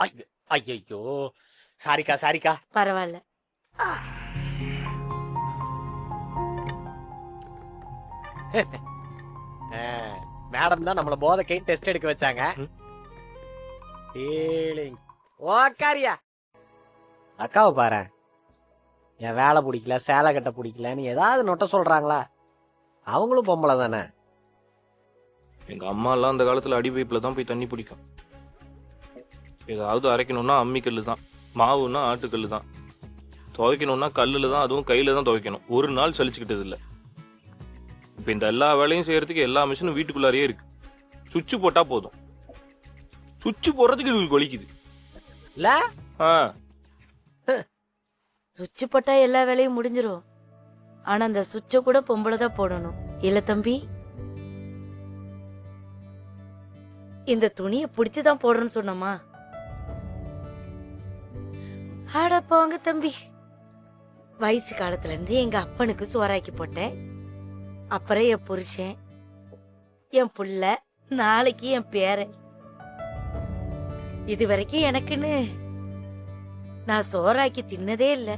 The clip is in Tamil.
ஐயோ, சாரிக்கா சாரிக்கா. பரவாயில்ல. மேடம் தான் நம்மள போதைக்கை டெஸ்ட் எடுக்க வச்சாங்க. ஓக்காரியா அக்காவை பாரு. என் வேலை பிடிக்கல, சேலை கட்ட பிடிக்கலன்னு ஏதாவது நொட்ட சொல்றாங்களா? அவங்களும் பொம்பளை தானே. எங்க அம்மா எல்லாம் அந்த காலத்துல அடி பைப்ல தான் போய் தண்ணி பிடிக்கும். ஏதாவது அரைக்கணும்னா அம்மிக்கல்லு தான், மாவுன்னா ஆட்டுக்கல்லு தான், துவைக்கணும்னா கல்லுல தான், அதுவும் கையில தான் துவைக்கணும். ஒரு நாள் சலிச்சுக்கிட்டது இல்ல. இப்ப இந்த எல்லா வேலையும் செய்யறதுக்கு எல்லா மிஷினும் வீட்டுக்குள்ளாரியே இருக்கு. சுவிட்ச் போட்டா போதும். சுவிட்ச் போடுறதுக்கு இவங்களுக்கு வலிக்குது இல்ல. சுவிட்ச் போட்டா எல்லா வேலையும் முடிஞ்சிரும். ஆனா அந்த சுவிட்ச கூட பொம்பளை தான் போடணும் இல்ல தம்பி? இந்த துணியை பிடிச்சுதான் போடுறேன்னு சொன்னோமா? ஆட போங்க தம்பி. வயசு காலத்துல இருந்து எங்க அப்பனுக்கு சோறாக்கி போட்டேன். அப்புறம் என் புருஷன், என் புள்ள, நாளைக்கு என் பேரன். இது வரைக்கும் எனக்குன்னு நான் சோறாக்கி தின்னதே இல்லை.